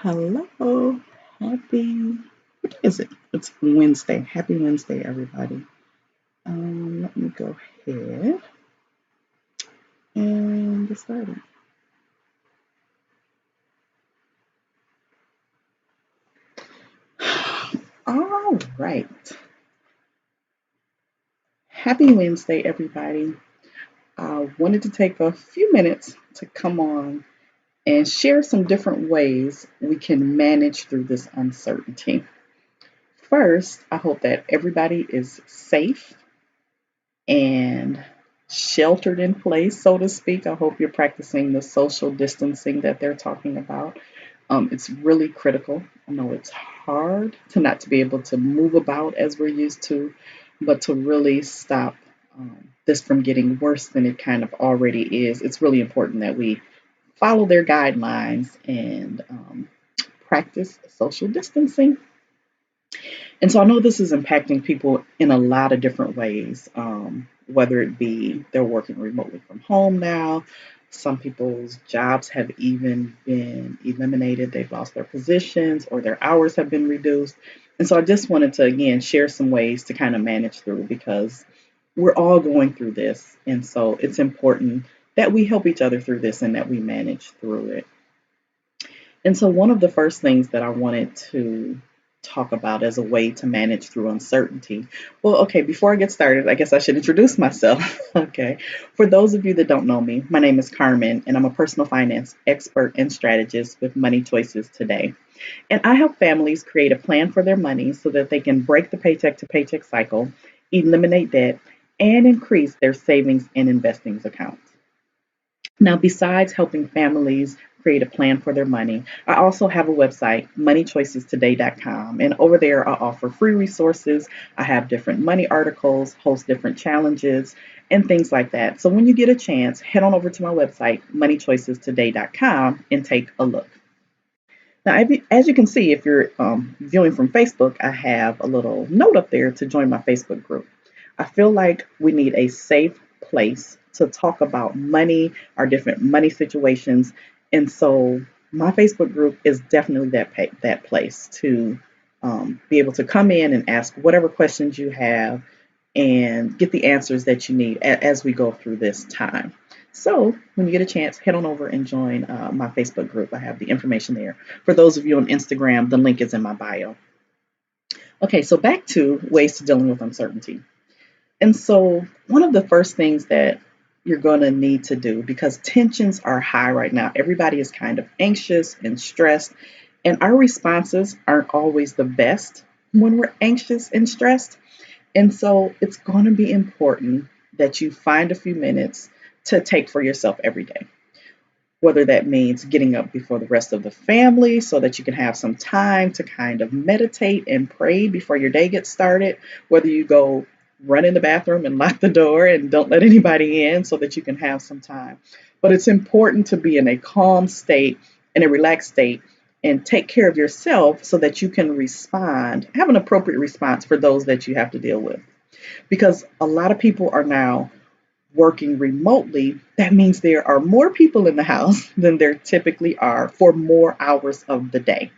Hello, happy, what day is it? It's Wednesday. Happy Wednesday, everybody. Let me go ahead and get started. All right. Happy Wednesday, everybody. I wanted to take a few minutes to come on and share some different ways we can manage through this uncertainty. First, I hope that everybody is safe and sheltered in place, so to speak. I hope you're practicing the social distancing that they're talking about. It's really critical. I know it's hard to not to be able to move about as we're used to, but to really stop this from getting worse than it kind of already is. It's really important that we follow their guidelines and practice social distancing. And so I know this is impacting people in a lot of different ways, whether it be they're working remotely from home now. Some people's jobs have even been eliminated. They've lost their positions or their hours have been reduced. And so I just wanted to, again, share some ways to kind of manage through because we're all going through this. And so it's important that we help each other through this and that we manage through it. And so, one of the first things that I wanted to talk about as a way to manage through uncertainty. Well, okay, before I get started, I guess I should introduce myself. Okay. For those of you that don't know me, my name is Carmen, and I'm a personal finance expert and strategist with Money Choices Today. And I help families create a plan for their money so that they can break the paycheck to paycheck cycle, eliminate debt, and increase their savings and investings accounts. Now, besides helping families create a plan for their money, I also have a website, moneychoicestoday.com. And over there, I offer free resources. I have different money articles, host different challenges, and things like that. So when you get a chance, head on over to my website, moneychoicestoday.com, and take a look. Now, as you can see, if you're viewing from Facebook, I have a little note up there to join my Facebook group. I feel like we need a safe place to talk about money, our different money situations. And so my Facebook group is definitely that place to be able to come in and ask whatever questions you have and get the answers that you need as we go through this time. So when you get a chance, head on over and join my Facebook group. I have the information there. For those of you on Instagram, the link is in my bio. Okay, so back to ways to dealing with uncertainty. And so one of the first things that you're going to need to do, because tensions are high right now, everybody is kind of anxious and stressed, and our responses aren't always the best when we're anxious and stressed. And so it's going to be important that you find a few minutes to take for yourself every day. Whether that means getting up before the rest of the family so that you can have some time to kind of meditate and pray before your day gets started, whether you go run in the bathroom and lock the door and don't let anybody in so that you can have some time. But it's important to be in a calm state, in a relaxed state, and take care of yourself so that you can respond, have an appropriate response for those that you have to deal with. Because a lot of people are now working remotely. That means there are more people in the house than there typically are for more hours of the day.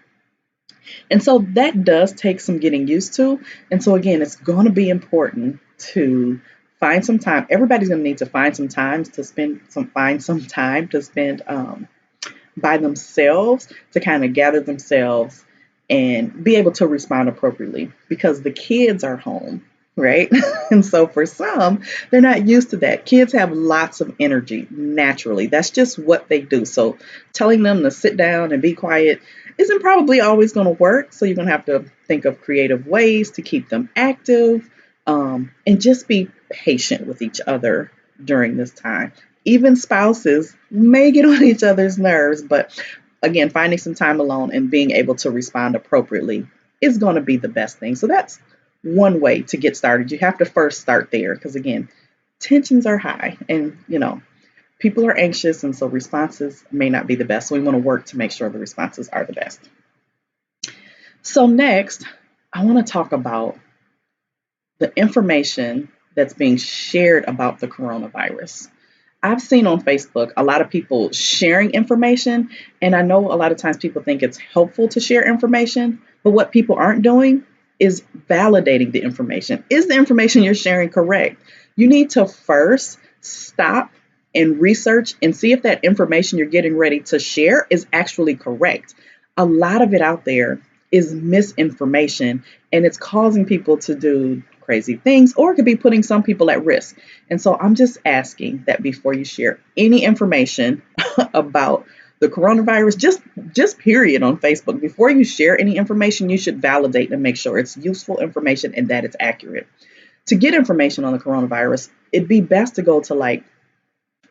And so that does take some getting used to. And so again, it's going to be important to find some time. Everybody's going to need to find some time to spend by themselves to kind of gather themselves and be able to respond appropriately because the kids are home, right? And so for some, they're not used to that. Kids have lots of energy naturally. That's just what they do. So telling them to sit down and be quiet isn't probably always going to work. So you're going to have to think of creative ways to keep them active, and just be patient with each other during this time. Even spouses may get on each other's nerves, but again, finding some time alone and being able to respond appropriately is going to be the best thing. So that's one way to get started. You have to first start there because, again, tensions are high and, people are anxious, and so responses may not be the best. So we want to work to make sure the responses are the best. So next, I want to talk about the information that's being shared about the coronavirus. I've seen on Facebook a lot of people sharing information, and I know a lot of times people think it's helpful to share information, but what people aren't doing is validating the information. Is the information you're sharing correct? You need to first stop and research and see if that information you're getting ready to share is actually correct. A lot of it out there is misinformation, and it's causing people to do crazy things, or it could be putting some people at risk. And so I'm just asking that before you share any information about the coronavirus, just period on Facebook, before you share any information, you should validate and make sure it's useful information and that it's accurate. To get information on the coronavirus, it'd be best to go to like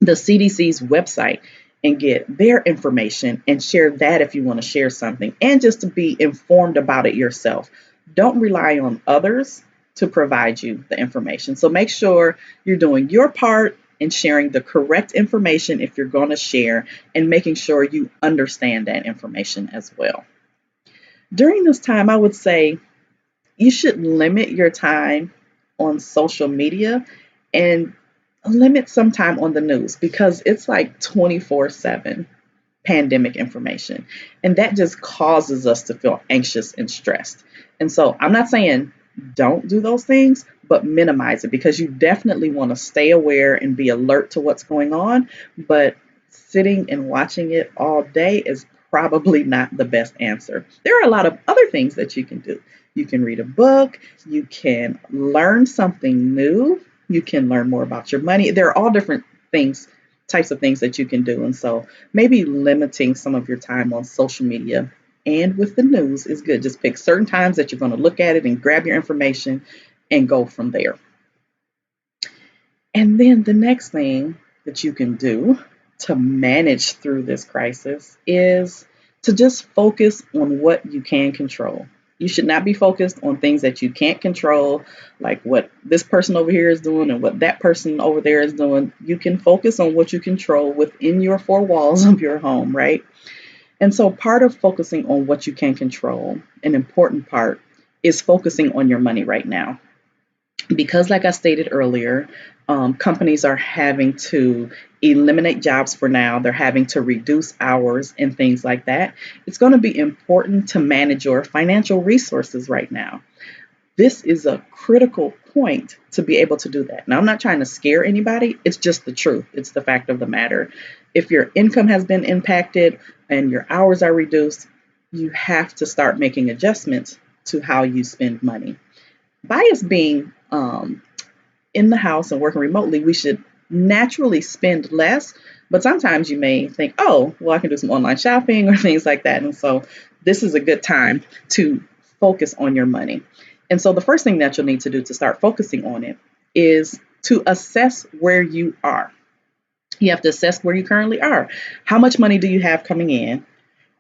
the CDC's website and get their information and share that if you want to share something, and just to be informed about it yourself. Don't rely on others to provide you the information. So make sure you're doing your part in sharing the correct information if you're going to share, and making sure you understand that information as well. During this time, I would say you should limit your time on social media and limit some time on the news, because it's like 24/7 pandemic information. And that just causes us to feel anxious and stressed. And so I'm not saying don't do those things, but minimize it, because you definitely want to stay aware and be alert to what's going on. But sitting and watching it all day is probably not the best answer. There are a lot of other things that you can do. You can read a book, you can learn something new, you can learn more about your money. There are all different things, types of things that you can do. And so maybe limiting some of your time on social media and with the news is good. Just pick certain times that you're going to look at it and grab your information and go from there. And then the next thing that you can do to manage through this crisis is to just focus on what you can control. You should not be focused on things that you can't control, like what this person over here is doing and what that person over there is doing. You can focus on what you control within your four walls of your home, right? And so part of focusing on what you can control, an important part, is focusing on your money right now. Because, like I stated earlier, companies are having to eliminate jobs for now. They're having to reduce hours and things like that. It's going to be important to manage your financial resources right now. This is a critical point to be able to do that. Now, I'm not trying to scare anybody. It's just the truth. It's the fact of the matter. If your income has been impacted and your hours are reduced, you have to start making adjustments to how you spend money. By us being in the house and working remotely, we should naturally spend less. But sometimes you may think, oh, well, I can do some online shopping or things like that. And so this is a good time to focus on your money. And so the first thing that you'll need to do to start focusing on it is to assess where you are. You have to assess where you currently are. How much money do you have coming in?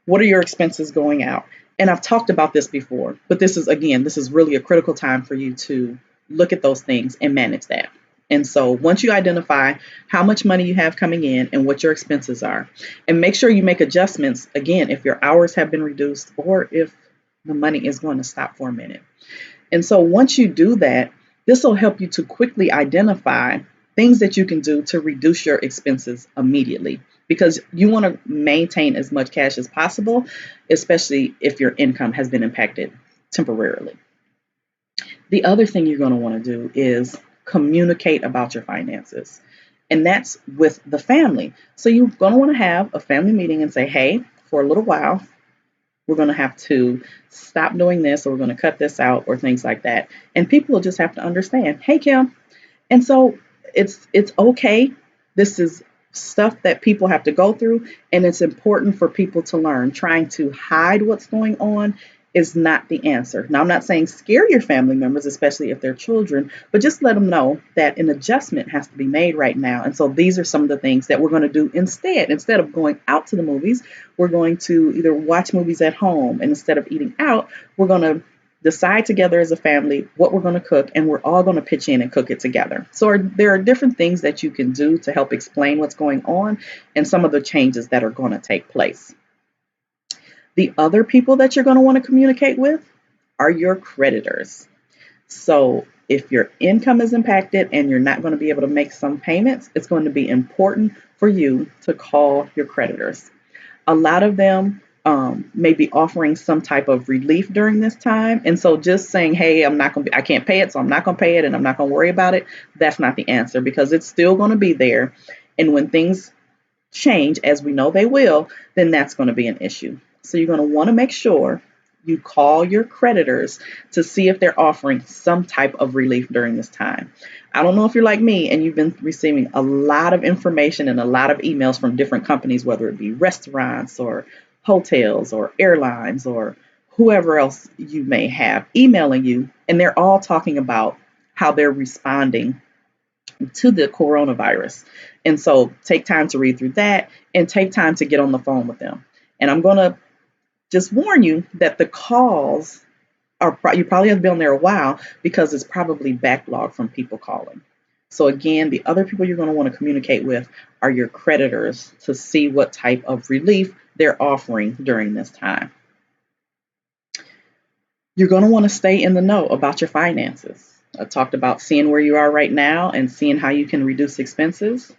What are your expenses going out? And I've talked about this before, but this is really a critical time for you to look at those things and manage that. And so once you identify how much money you have coming in and what your expenses are, and make sure you make adjustments, again, if your hours have been reduced or if the money is going to stop for a minute. And so once you do that, this will help you to quickly identify things that you can do to reduce your expenses immediately, because you want to maintain as much cash as possible, especially if your income has been impacted temporarily. The other thing you're going to want to do is communicate about your finances, and that's with the family. So you're going to want to have a family meeting and say, hey, for a little while, we're going to have to stop doing this, or we're going to cut this out, or things like that. And people will just have to understand, hey, Kim. And so it's okay. This is stuff that people have to go through, and it's important for people to learn. Trying to hide what's going on is not the answer. Now, I'm not saying scare your family members, especially if they're children, but just let them know that an adjustment has to be made right now. And so these are some of the things that we're going to do instead. Instead of going out to the movies, we're going to either watch movies at home, and instead of eating out, we're going to decide together as a family what we're going to cook, and we're all going to pitch in and cook it together. So there are different things that you can do to help explain what's going on and some of the changes that are going to take place. The other people that you're going to want to communicate with are your creditors. So if your income is impacted and you're not going to be able to make some payments, it's going to be important for you to call your creditors. A lot of them may be offering some type of relief during this time. And so just saying, hey, I can't pay it, so I'm not going to pay it and I'm not going to worry about it, that's not the answer, because it's still going to be there. And when things change, as we know they will, then that's going to be an issue. So you're going to want to make sure you call your creditors to see if they're offering some type of relief during this time. I don't know if you're like me and you've been receiving a lot of information and a lot of emails from different companies, whether it be restaurants or hotels or airlines or whoever else you may have emailing you, and they're all talking about how they're responding to the coronavirus. And so take time to read through that and take time to get on the phone with them. And I'm going to just warn you that the calls you probably have been on there a while because it's probably backlogged from people calling. So again, the other people you're going to want to communicate with are your creditors to see what type of relief they're offering during this time. You're going to want to stay in the know about your finances. I talked about seeing where you are right now and seeing how you can reduce expenses.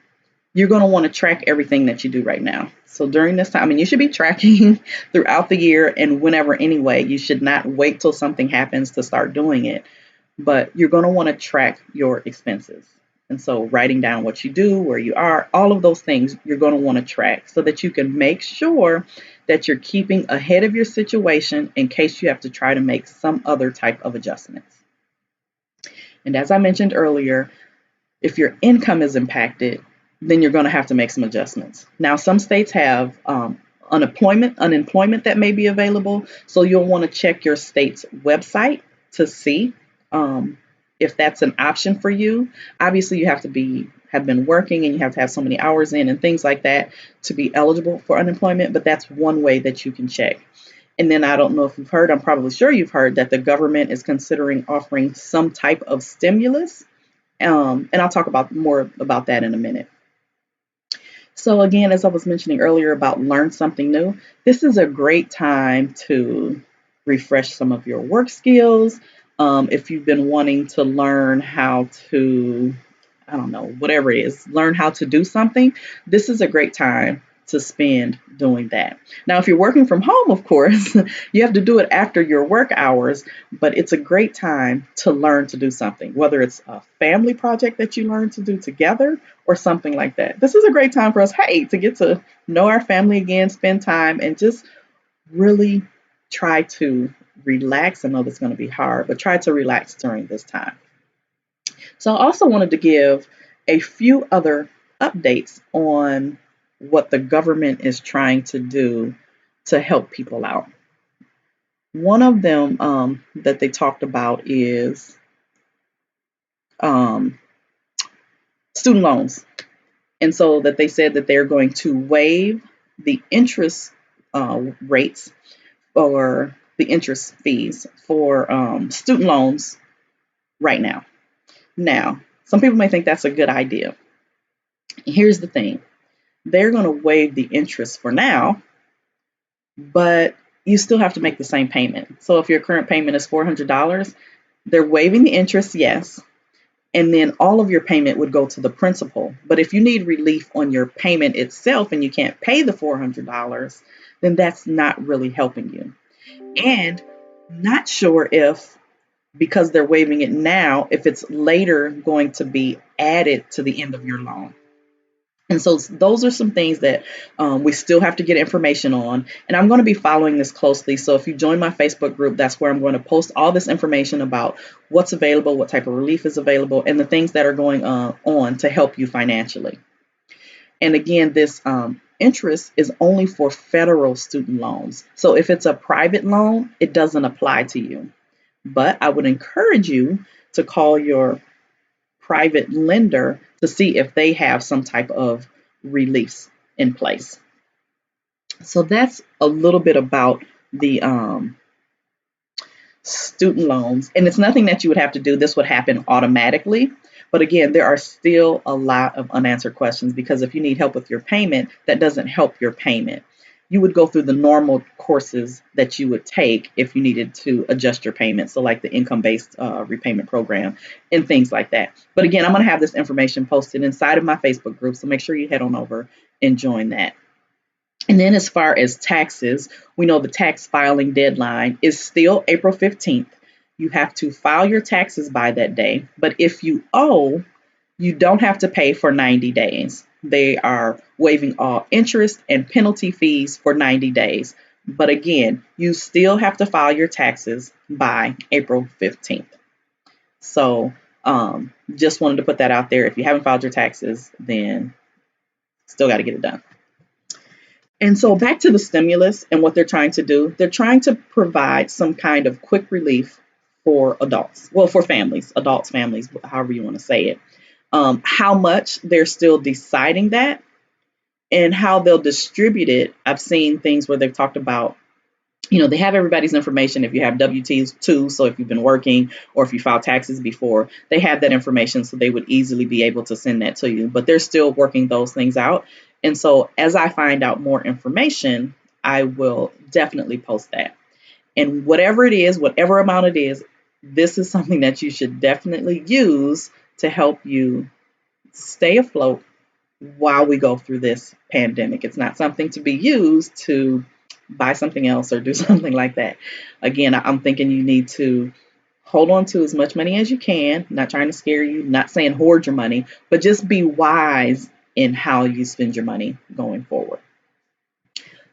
You're going to want to track everything that you do right now. So during this time, and you should be tracking throughout the year and whenever anyway. You should not wait till something happens to start doing it, but you're going to want to track your expenses. And so writing down what you do, where you are, all of those things you're going to want to track so that you can make sure that you're keeping ahead of your situation in case you have to try to make some other type of adjustments. And as I mentioned earlier, if your income is impacted, then you're going to have to make some adjustments. Now, some states have unemployment that may be available. So you'll want to check your state's website to see if that's an option for you. Obviously, you have to have been working and you have to have so many hours in and things like that to be eligible for unemployment. But that's one way that you can check. And then I don't know if you've heard, I'm probably sure you've heard that the government is considering offering some type of stimulus. And I'll talk more about that in a minute. So again, as I was mentioning earlier about learn something new, this is a great time to refresh some of your work skills. If you've been wanting to learn how to, I don't know, whatever it is, learn how to do something, this is a great time to spend doing that. Now, if you're working from home, of course, you have to do it after your work hours, but it's a great time to learn to do something, whether it's a family project that you learn to do together or something like that. This is a great time for us, to get to know our family again, spend time, and just really try to relax. I know that's going to be hard, but try to relax during this time. So I also wanted to give a few other updates on what the government is trying to do to help people out. One of them that they talked about is student loans. And so that they said that they're going to waive the interest rates or the interest fees for student loans right now. Now, some people may think that's a good idea. Here's the thing. They're going to waive the interest for now, but you still have to make the same payment. So if your current payment is $400, they're waiving the interest, yes, and then all of your payment would go to the principal. But if you need relief on your payment itself and you can't pay the $400, then that's not really helping you. And not sure if, because they're waiving it now, if it's later going to be added to the end of your loan. And so those are some things that we still have to get information on. And I'm going to be following this closely. So if you join my Facebook group, that's where I'm going to post all this information about what's available, what type of relief is available, and the things that are going on to help you financially. And again, this interest is only for federal student loans. So if it's a private loan, it doesn't apply to you. But I would encourage you to call your private lender to see if they have some type of relief in place. So that's a little bit about the student loans. And it's nothing that you would have to do. This would happen automatically. But again, there are still a lot of unanswered questions because if you need help with your payment, that doesn't help your payment. you would go through the normal courses that you would take if you needed to adjust your payments. So, like the income-based repayment program and things like that. But again, I'm going to have this information posted inside of my Facebook group. So make sure you head on over and join that. And then as far as taxes, we know the tax filing deadline is still April 15th. You have to file your taxes by that day. But if you owe, you don't have to pay for 90 days. They are waiving all interest and penalty fees for 90 days. But again, you still have to file your taxes by April 15th. So just wanted to put that out there. If you haven't filed your taxes, then still got to get it done. And so back to the stimulus and what they're trying to do. They're trying to provide some kind of quick relief for adults. Well, for families, adults, families, however you want to say it. How much, they're still deciding that, and how they'll distribute it. I've seen things where they've talked about, they have everybody's information if you have W-2s, so if you've been working or if you filed taxes before, they have that information, so they would easily be able to send that to you. But they're still working those things out. And so as I find out more information, I will definitely post that. And whatever it is, whatever amount it is, this is something that you should definitely use to help you stay afloat while we go through this pandemic. It's not something to be used to buy something else or do something like that. Again, I'm thinking you need to hold on to as much money as you can, not trying to scare you, not saying hoard your money, but just be wise in how you spend your money going forward.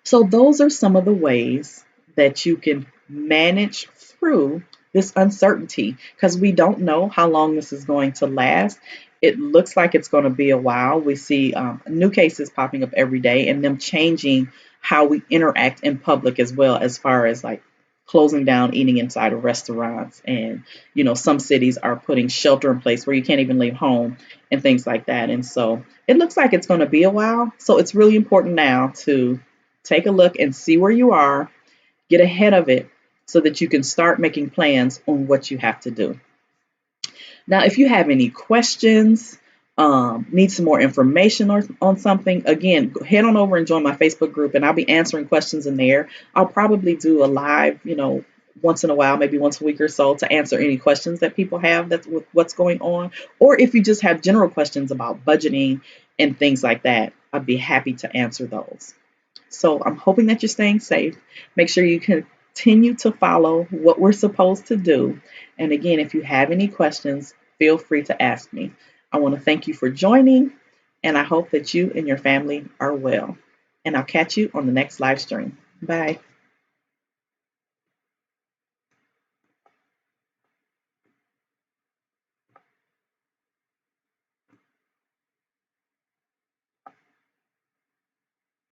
So those are some of the ways that you can manage through this uncertainty, because we don't know how long this is going to last. It looks like it's going to be a while. We see new cases popping up every day, and them changing how we interact in public as well, as far as like closing down eating inside of restaurants. And, some cities are putting shelter in place where you can't even leave home and things like that. And so it looks like it's going to be a while. So it's really important now to take a look and see where you are, get ahead of it so that you can start making plans on what you have to do. Now, if you have any questions, need some more information on something, again, head on over and join my Facebook group, and I'll be answering questions in there. I'll probably do a live, once in a while, maybe once a week or so, to answer any questions that people have that's with what's going on. Or if you just have general questions about budgeting and things like that, I'd be happy to answer those. So I'm hoping that you're staying safe. Make sure you continue to follow what we're supposed to do. And again, if you have any questions, feel free to ask me. I want to thank you for joining, and I hope that you and your family are well. And I'll catch you on the next live stream. Bye.